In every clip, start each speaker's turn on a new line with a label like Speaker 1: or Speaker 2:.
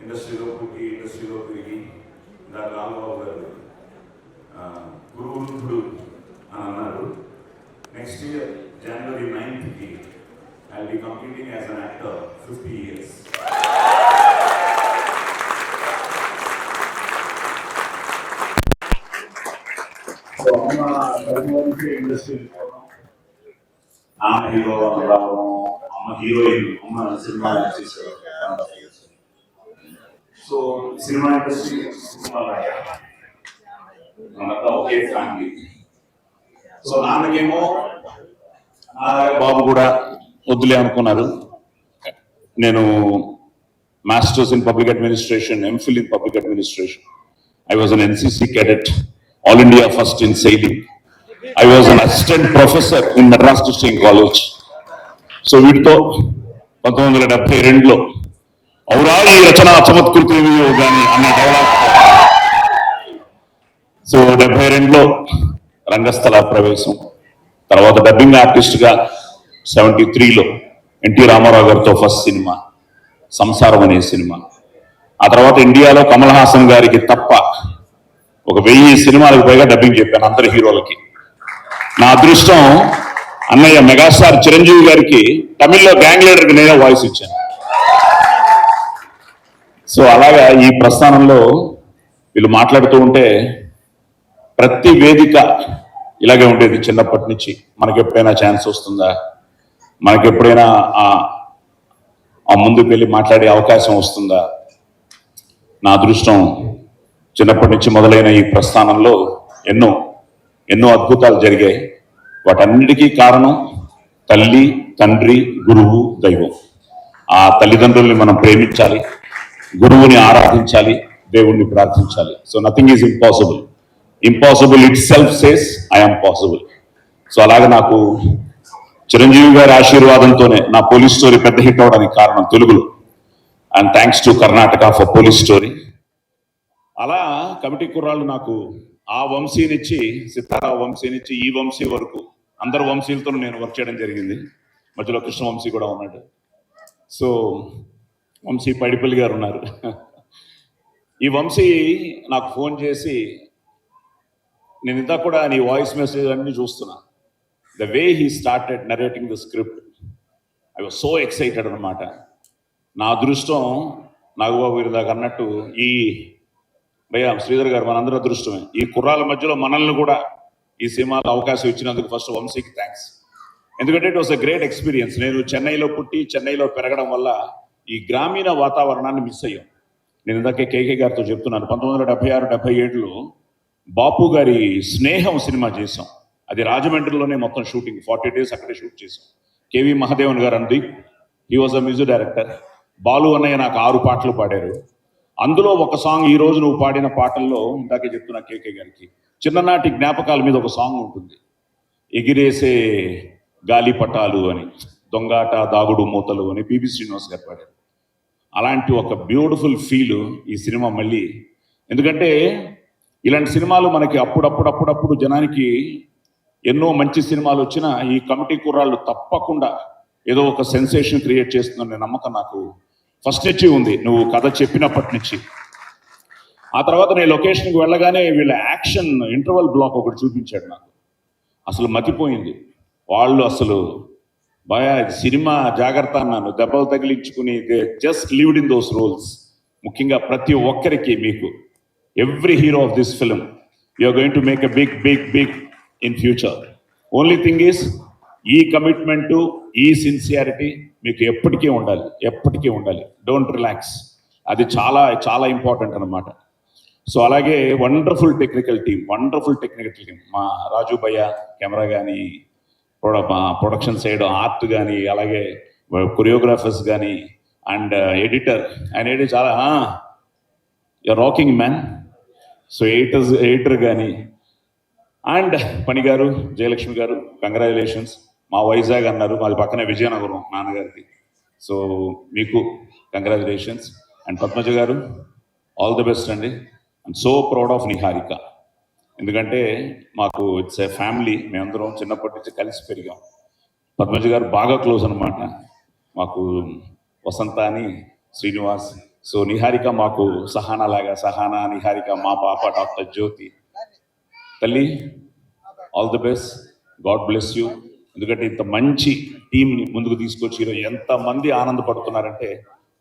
Speaker 1: ఇండస్ట్రీలో పుట్టి ఇండస్ట్రీలో పెరిగి దాని రాంబాబు గారు గురువృద్ధుడు అని అన్నారు. Next year January 9th I'll be completing as an actor 50 years. So industry I'm a hero, I'm a heroine, I'm a cinema artist. So cinema industry okay family. So నాన్నకేమో బాబు కూడా వద్దులే అనుకున్నారు. నేను masters in public administration, MPhil in public administration. I was an NCC cadet, All India first in sailing. I was an assistant professor in Madras Teaching College. So వీటితో 1972లో ఔరా ఈ రచన చమత్కృతివి కానీ అన్న dialogue. So 72లో రంగస్థల ప్రవేశం, తర్వాత డబ్బింగ్ ఆర్టిస్ట్గా 73లో NT Ramarao గారితో ఫస్ట్ సినిమా సంసారం అనే సినిమా. ఆ తర్వాత ఇండియాలో కమల్ హాసన్ గారికి తప్ప ఒక 1000 సినిమాలకు పైగా డబ్బింగ్ చెప్పాను అందరి హీరోలకి. నా అదృష్టం అన్నయ్య మెగాస్టార్ చిరంజీవి గారికి తమిళ్లో గ్యాంగ్ లీడర్కి నేనే వాయిస్ ఇచ్చాను. సో అలాగా ఈ ప్రస్థానంలో వీళ్ళు మాట్లాడుతూ ఉంటే ప్రతి వేదిక ఇలాగే ఉండేది చిన్నప్పటి నుంచి. మనకి ఎప్పుడైనా ఛాన్స్ వస్తుందా, మనకి ఎప్పుడైనా ఆ ముందుకు వెళ్ళి మాట్లాడే అవకాశం వస్తుందా. నా అదృష్టం చిన్నప్పటి నుంచి మొదలైన ఈ ప్రస్థానంలో ఎన్నో అద్భుతాలు జరిగాయి. వాటన్నిటికీ కారణం తల్లి, తండ్రి, గురువు, దైవం. ఆ తల్లిదండ్రుల్ని మనం ప్రేమించాలి, గురువుని ఆరాధించాలి, దేవుణ్ణి ప్రార్థించాలి. So nothing is impossible. Impossible itself says I am possible. So అలాగే నాకు చిరంజీవి గారి ఆశీర్వాదంతోనే నా పోలీస్ స్టోరీ పెద్ద హిట్ అవడానికి కారణం తెలుగులో. And thanks to Karnataka for police story. అలా కమిటీ కుర్రాళ్ళు నాకు ఆ వంశీ నుంచి, సితారా వంశీ నుంచి ఈ వంశీ వరకు అందరు వంశీలతో నేను వర్క్ చేయడం జరిగింది. మధ్యలో కృష్ణ వంశీ కూడా ఉన్నాడు. సో వంశీ పడిపల్లి గారు ఉన్నారు. ఈ వంశీ నాకు ఫోన్ చేసి, నేను ఇంత కూడా నీ వాయిస్ మెసేజ్ అన్ని చూస్తున్నా, the way he started narrating the script, I was so excited అనమాట. నా అదృష్టం నాగబాబు గారి దాకా అన్నట్టు ఈ భయ్యా శ్రీధర్ గారు మనందరూ అదృష్టమే. ఈ కుర్రాల మధ్యలో మనల్ని కూడా ఈ సినిమాలో అవకాశం ఇచ్చినందుకు ఫస్ట్ వంశీకి థ్యాంక్స్. ఎందుకంటే it was a great experience. నేను చెన్నైలో పుట్టి చెన్నైలో పెరగడం వల్ల ఈ గ్రామీణ వాతావరణాన్ని మిస్ అయ్యాం. నేను ఇందాకే కేకే గారితో చెప్తున్నాను, 1976-77లో బాపు గారి స్నేహం సినిమా చేసాం. అది రాజమండ్రిలోనే మొత్తం షూటింగ్, 40 days అక్కడే షూట్ చేసాం. కేవి మహాదేవన్ గారు అంది, he was a music director. Balu అన్నయ్య నాకు 6 పాటలు పాడారు. అందులో ఒక సాంగ్ ఈ రోజు నువ్వు పాడిన పాటల్లో ఇందాకే చెప్తున్నా కేకే గారికి, చిన్ననాటి జ్ఞాపకాల మీద ఒక సాంగ్ ఉంటుంది, ఎగిరేసే గాలిపటాలు అని, దొంగాట దాగుడు మూతలు అని పిబి శ్రీనివాస్ గారు పాడారు. అలాంటి ఒక బ్యూటిఫుల్ ఫీల్ ఈ సినిమా మళ్ళీ. ఎందుకంటే ఇలాంటి సినిమాలు మనకి అప్పుడప్పుడు జనానికి ఎన్నో మంచి సినిమాలు వచ్చినా ఈ కమిటీ కుర్రాళ్ళు తప్పకుండా ఏదో ఒక సెన్సేషన్ క్రియేట్ చేస్తుందనే నమ్మకం నాకు ఫస్ట్ నుంచి ఉంది, నువ్వు కథ చెప్పినప్పటి నుంచి. ఆ తర్వాత నేను లొకేషన్కి వెళ్ళగానే వీళ్ళ యాక్షన్ ఇంటర్వల్ బ్లాక్ ఒకటి చూపించాడు నాకు. అసలు మతిపోయింది. వాళ్ళు అసలు బాయా సినిమా జాగ్రత్త అన్నాను, దెబ్బలు తగిలించుకుని they just lived in those roles. ముఖ్యంగా ప్రతి ఒక్కరికి మీకు every hero of this film, you are going to make a big in future. Only thing is ee commitment to ee sincerity meeku eppatiki undali. Don't relax. Adi చాలా important అన్నమాట. So అలాగే wonderful technical team మా రాజు భయ్య camera కానీ, production side art కానీ, అలాగే choreographers కానీ, and editor ఆయన చాలా రాకింగ్ మ్యాన్. సో ఎడిటర్ కానీ, అండ్ పని గారు, జయలక్ష్మి గారు, కంగ్రాచులేషన్స్. మా వైజాగ్ అన్నారు, మాది పక్కనే విజయనగరం నాన్నగారికి. సో మీకు కంగ్రాచులేషన్స్. అండ్ పద్మజ గారు ఆల్ ది బెస్ట్ అండి. I'm so proud of Niharika. ఎందుకంటే మాకు ఇట్స్ ఏ ఫ్యామిలీ, మేమందరం చిన్నప్పటి నుంచి కలిసి పెరిగాం. పద్మజ గారు బాగా క్లోజ్ అనమాట మాకు. వసంత అని, శ్రీనివాస్, సో నిహారిక మాకు సహానా లాగా, సహానా నిహారిక మా పాప డాక్టర్ జ్యోతి. తల్లి all the best, God bless you. ఎందుకంటే ఇంత మంచి టీంని ముందుకు తీసుకొచ్చి ఈరోజు ఎంతమంది ఆనందపడుతున్నారంటే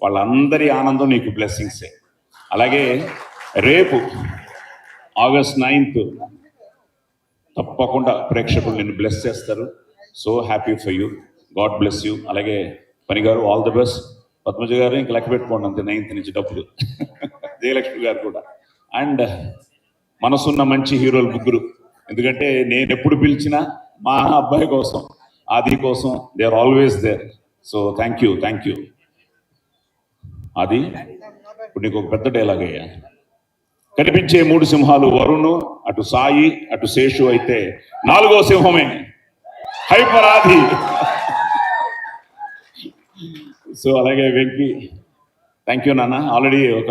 Speaker 1: వాళ్ళందరి ఆనందం నీకు బ్లెస్సింగ్సే. అలాగే రేపు August 9th తప్పకుండా ప్రేక్షకులు నిన్ను బ్లెస్ చేస్తారు. So happy for you, God bless you. అలాగే పని గారు ఆల్ ది బెస్ట్. పద్మజ గారు ఇంక లెక్క పెట్టుకోండి అంతే, 9th నుంచి డబ్బులు. జయలక్ష్మి గారు కూడా. అండ్ మనసున్న మంచి హీరోలు ముగ్గురు. ఎందుకంటే నేను ఎప్పుడు పిలిచినా మా అబ్బాయి కోసం, ఆది కోసం they are always there. So thank you. అది ఇప్పుడు నీకు ఒక పెద్ద డైలాగ్ అయ్యా. కనిపించే 3 సింహాలు వరుణ్, అటు సాయి, అటు శేషు అయితే 4వ సింహమే హైపర్ ఆది. సో అలాగే వెంకీ, థ్యాంక్ యూ నాన్న. ఆల్రెడీ ఒక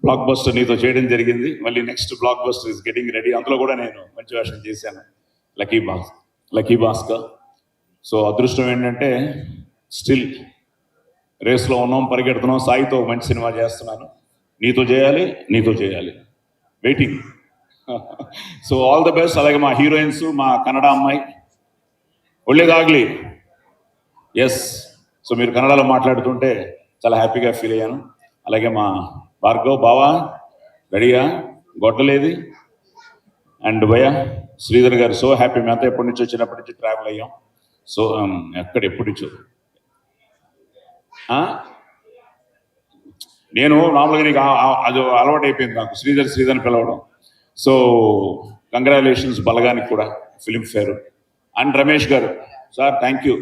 Speaker 1: బ్లాక్ బస్టర్ నీతో చేయడం జరిగింది. మళ్ళీ next block buster is getting ready. అందులో కూడా నేను మంచి వేషం చేశాను, లక్కీ భాస్కర్. సో అదృష్టం ఏంటంటే స్టిల్ రేస్లో ఉన్నాం, పరిగెడుతున్నాం. సాయితో మంచి సినిమా చేస్తున్నాను. నీతో చేయాలి waiting. So all the best. అలాగే మా హీరోయిన్స్, మా కన్నడ అమ్మాయి ఒళ్ళేదాగ్లి. ఎస్, సో మీరు కన్నడలో మాట్లాడుతుంటే చాలా హ్యాపీగా ఫీల్ అయ్యాను. అలాగే మా భార్గవ్ బావా రెడీగా గొడ్డలేది. అండ్ భయ శ్రీధర్ గారు సో హ్యాపీ. మేమంతా ఎప్పటి నుంచో చిన్నప్పటి నుంచి ట్రావెల్ అయ్యాం. సో ఎప్పటి నుంచో నేను నార్మల్గా నీకు అది అలవాటు అయిపోయింది నాకు శ్రీధర్ పిలవడం. సో కంగ్రాచులేషన్స్ బలగానికి కూడా, ఫిలింఫేర్. అండ్ రమేష్ గారు sir thank you.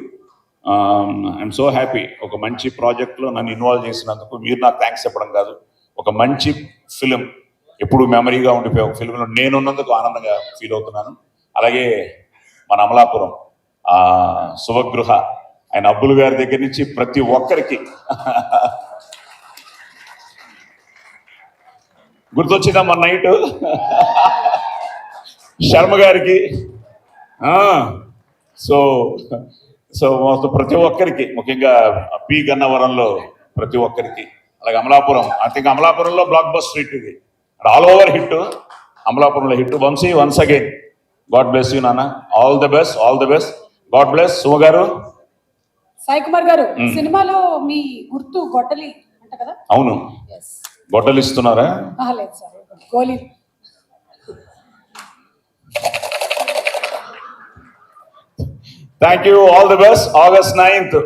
Speaker 1: I'm so happy. ఒక మంచి ప్రాజెక్ట్లో నన్ను ఇన్వాల్వ్ చేసినందుకు. మీరు నాకు థ్యాంక్స్ చెప్పడం కాదు, ఒక మంచి ఫిలిం ఎప్పుడు మెమరీగా ఉండిపోయే ఒక ఫిలింలో నేనున్నందుకు ఆనందంగా ఫీల్ అవుతున్నాను. అలాగే మన అమలాపురం శుభగృహ ఆయన అబ్బులు గారి దగ్గర నుంచి ప్రతి ఒక్కరికి గుర్తొచ్చిందా మన నైట్ శర్మ గారికి. సో ప్రతి ఒక్కరికి, ముఖ్యంగా పి గన్నవరంలో ప్రతి ఒక్కరికి, అలాగే అమలాపురం. ఐ థింక్ అమలాపురంలో బ్లాక్ బస్టర్ హిట్ ఇది, ఆల్ ఓవర్ హిట్. అమలాపురంలో hit. Vamsi once again God bless you నాన్న. All the best. God bless. Suma గారు,
Speaker 2: సాయి కుమార్ గారు, సినిమాలో మీ గుర్తు గొడ్డలి అంట కదా?
Speaker 1: అవును, గొడ్డలు ఇస్తున్నారా?
Speaker 2: లేదు sir, Goli.
Speaker 1: Thank you, all the best. August 9th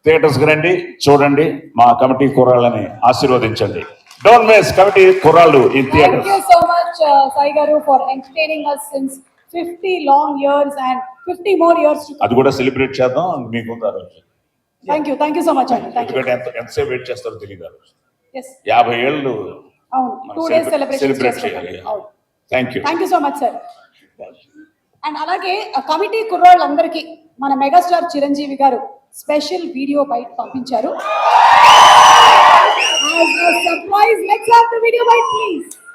Speaker 1: థియేటర్స్కి రండి, చూడండి, మా కమిటీ కుర్రాళ్ళని ఆశీర్వదించండి. డోంట్ మిస్ కమిటీ కుర్రాళ్ళు in theatre.
Speaker 2: Thank you so much Sai గారు for entertaining us since 50 long years and 50 more years to come.
Speaker 1: అది కూడా సెలబ్రేట్ చేద్దాం మీకు.
Speaker 2: థ్యాంక్ యూ సో మచ్ అండి.
Speaker 1: ఎందుకంటే ఎంతసేపు వెయిట్ చేస్తారో తెలియదు.
Speaker 2: Yes.
Speaker 1: 50 ఏళ్ళు
Speaker 2: అవును, 2 days
Speaker 1: సెలబ్రేట్ చేయాలి. Thank you
Speaker 2: so much sir. And అలాగే కమిటీ కుర్రాళ్ళందరికీ మన మెగాస్టార్ చిరంజీవి గారు స్పెషల్ వీడియో బైట్ పంపించారు. As a surprise, let's have the video bite please.